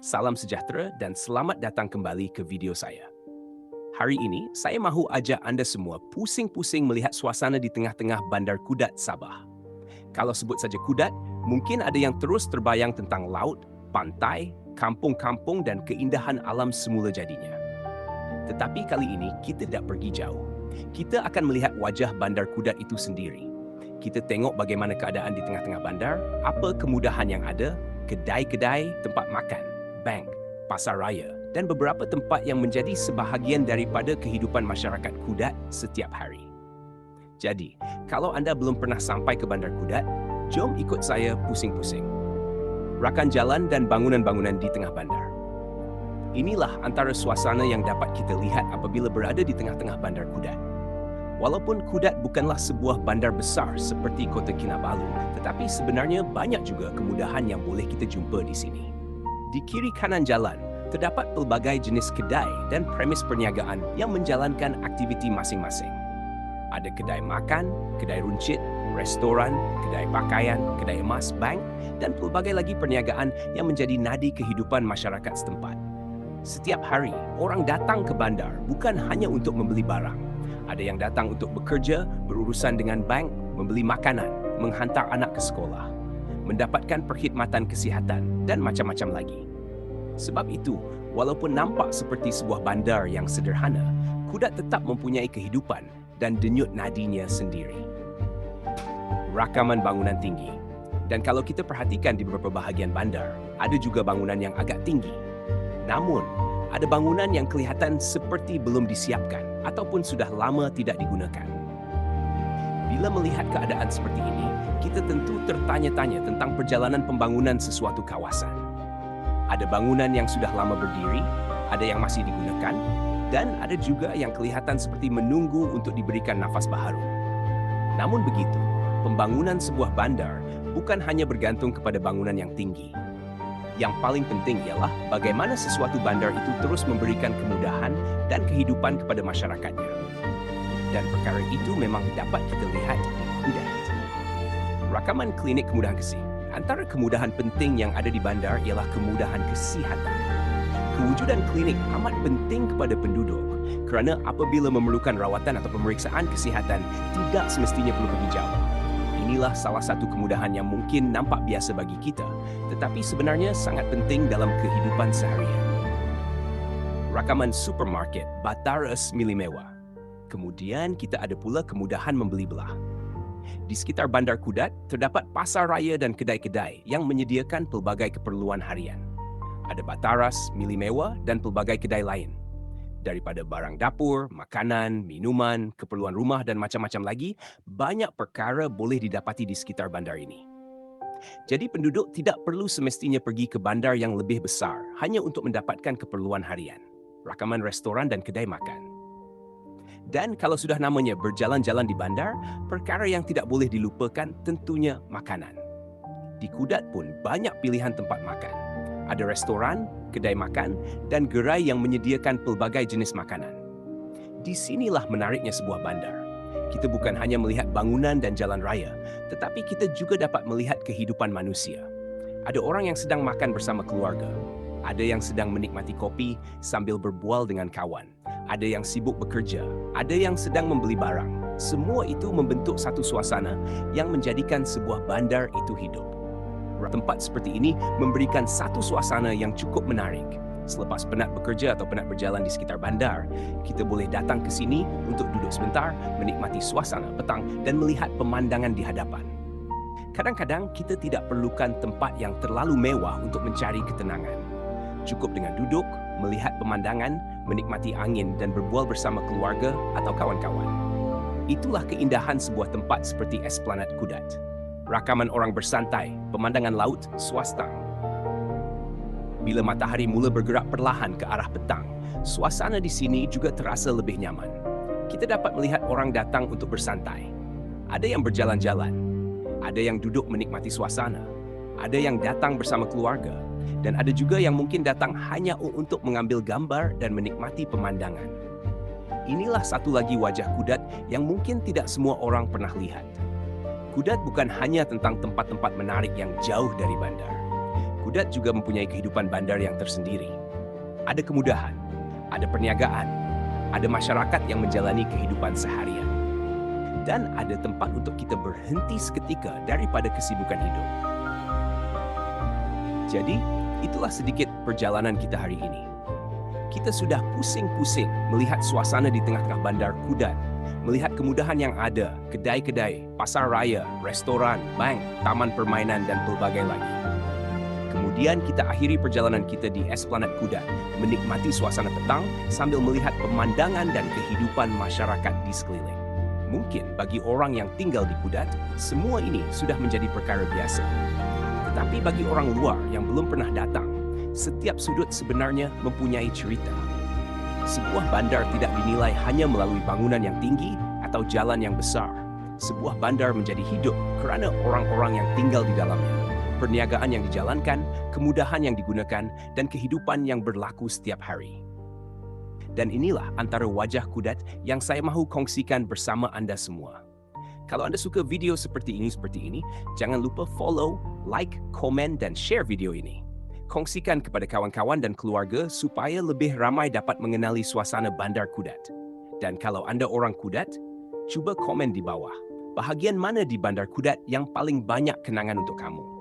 Salam sejahtera dan selamat datang kembali ke video saya. Hari ini, saya mahu ajak anda semua pusing-pusing melihat suasana di tengah-tengah Bandar Kudat, Sabah. Kalau sebut saja Kudat, mungkin ada yang terus terbayang tentang laut, pantai, kampung-kampung dan keindahan alam semula jadinya. Tetapi kali ini, kita tidak pergi jauh. Kita akan melihat wajah Bandar Kudat itu sendiri. Kita tengok bagaimana keadaan di tengah-tengah bandar, apa kemudahan yang ada, kedai-kedai, tempat makan, bank, pasar raya, dan beberapa tempat yang menjadi sebahagian daripada kehidupan masyarakat Kudat setiap hari. Jadi, kalau anda belum pernah sampai ke Bandar Kudat, jom ikut saya pusing-pusing. Rakan jalan dan bangunan-bangunan di tengah bandar. Inilah antara suasana yang dapat kita lihat apabila berada di tengah-tengah Bandar Kudat. Walaupun Kudat bukanlah sebuah bandar besar seperti Kota Kinabalu, tetapi sebenarnya banyak juga kemudahan yang boleh kita jumpa di sini. Di kiri kanan jalan, terdapat pelbagai jenis kedai dan premis perniagaan yang menjalankan aktiviti masing-masing. Ada kedai makan, kedai runcit, restoran, kedai pakaian, kedai emas, bank, dan pelbagai lagi perniagaan yang menjadi nadi kehidupan masyarakat setempat. Setiap hari, orang datang ke bandar bukan hanya untuk membeli barang. Ada yang datang untuk bekerja, berurusan dengan bank, membeli makanan, menghantar anak ke sekolah, mendapatkan perkhidmatan kesihatan, dan macam-macam lagi. Sebab itu, walaupun nampak seperti sebuah bandar yang sederhana, Kudat tetap mempunyai kehidupan dan denyut nadinya sendiri. Rakaman bangunan tinggi. Dan kalau kita perhatikan di beberapa bahagian bandar, ada juga bangunan yang agak tinggi. Namun, ada bangunan yang kelihatan seperti belum disiapkan ataupun sudah lama tidak digunakan. Bila melihat keadaan seperti ini, kita tentu tertanya-tanya tentang perjalanan pembangunan sesuatu kawasan. Ada bangunan yang sudah lama berdiri, ada yang masih digunakan, dan ada juga yang kelihatan seperti menunggu untuk diberikan nafas baharu. Namun begitu, pembangunan sebuah bandar bukan hanya bergantung kepada bangunan yang tinggi. Yang paling penting ialah bagaimana sesuatu bandar itu terus memberikan kemudahan dan kehidupan kepada masyarakatnya. Dan perkara itu memang dapat kita lihat di Kudat. Rakaman klinik kemudahan kesih. Antara kemudahan penting yang ada di bandar ialah kemudahan kesihatan. Kewujudan klinik amat penting kepada penduduk kerana apabila memerlukan rawatan atau pemeriksaan kesihatan tidak semestinya perlu pergi jauh. Inilah salah satu kemudahan yang mungkin nampak biasa bagi kita, tetapi sebenarnya sangat penting dalam kehidupan seharian. Rakaman supermarket Bataras Mili Mewah. Kemudian kita ada pula kemudahan membeli belah. Di sekitar Bandar Kudat, terdapat pasar raya dan kedai-kedai yang menyediakan pelbagai keperluan harian. Ada Bataras, Mili Mewah dan pelbagai kedai lain. Daripada barang dapur, makanan, minuman, keperluan rumah dan macam-macam lagi, banyak perkara boleh didapati di sekitar bandar ini. Jadi penduduk tidak perlu semestinya pergi ke bandar yang lebih besar hanya untuk mendapatkan keperluan harian, rakaman restoran dan kedai makan. Dan kalau sudah namanya berjalan-jalan di bandar, perkara yang tidak boleh dilupakan tentunya makanan. Di Kudat pun banyak pilihan tempat makan. Ada restoran, kedai makan, dan gerai yang menyediakan pelbagai jenis makanan. Di sinilah menariknya sebuah bandar. Kita bukan hanya melihat bangunan dan jalan raya, tetapi kita juga dapat melihat kehidupan manusia. Ada orang yang sedang makan bersama keluarga. Ada yang sedang menikmati kopi sambil berbual dengan kawan. Ada yang sibuk bekerja. Ada yang sedang membeli barang. Semua itu membentuk satu suasana yang menjadikan sebuah bandar itu hidup. Tempat seperti ini memberikan satu suasana yang cukup menarik. Selepas penat bekerja atau penat berjalan di sekitar bandar, kita boleh datang ke sini untuk duduk sebentar, menikmati suasana petang dan melihat pemandangan di hadapan. Kadang-kadang kita tidak perlukan tempat yang terlalu mewah untuk mencari ketenangan. Cukup dengan duduk, melihat pemandangan, menikmati angin dan berbual bersama keluarga atau kawan-kawan. Itulah keindahan sebuah tempat seperti Esplanade Kudat. Rakaman orang bersantai, pemandangan laut, swastang. Bila matahari mula bergerak perlahan ke arah petang, suasana di sini juga terasa lebih nyaman. Kita dapat melihat orang datang untuk bersantai. Ada yang berjalan-jalan, ada yang duduk menikmati suasana, ada yang datang bersama keluarga, dan ada juga yang mungkin datang hanya untuk mengambil gambar dan menikmati pemandangan. Inilah satu lagi wajah Kudat yang mungkin tidak semua orang pernah lihat. Kudat bukan hanya tentang tempat-tempat menarik yang jauh dari bandar. Kudat juga mempunyai kehidupan bandar yang tersendiri. Ada kemudahan, ada perniagaan, ada masyarakat yang menjalani kehidupan seharian. Dan ada tempat untuk kita berhenti seketika daripada kesibukan hidup. Jadi, itulah sedikit perjalanan kita hari ini. Kita sudah pusing-pusing melihat suasana di tengah-tengah bandar Kudat, melihat kemudahan yang ada, kedai-kedai, pasar raya, restoran, bank, taman permainan, dan pelbagai lagi. Kemudian kita akhiri perjalanan kita di Esplanade Kudat, menikmati suasana petang sambil melihat pemandangan dan kehidupan masyarakat di sekeliling. Mungkin bagi orang yang tinggal di Kudat, semua ini sudah menjadi perkara biasa. Tetapi bagi orang luar yang belum pernah datang, setiap sudut sebenarnya mempunyai cerita. Sebuah bandar tidak dinilai hanya melalui bangunan yang tinggi atau jalan yang besar. Sebuah bandar menjadi hidup kerana orang-orang yang tinggal di dalamnya, perniagaan yang dijalankan, kemudahan yang digunakan, dan kehidupan yang berlaku setiap hari. Dan inilah antara wajah Kudat yang saya mahu kongsikan bersama anda semua. Kalau anda suka video seperti ini, jangan lupa follow, like, komen, dan share video ini. Kongsikan kepada kawan-kawan dan keluarga supaya lebih ramai dapat mengenali suasana bandar Kudat. Dan kalau anda orang Kudat, cuba komen di bawah. Bahagian mana di bandar Kudat yang paling banyak kenangan untuk kamu?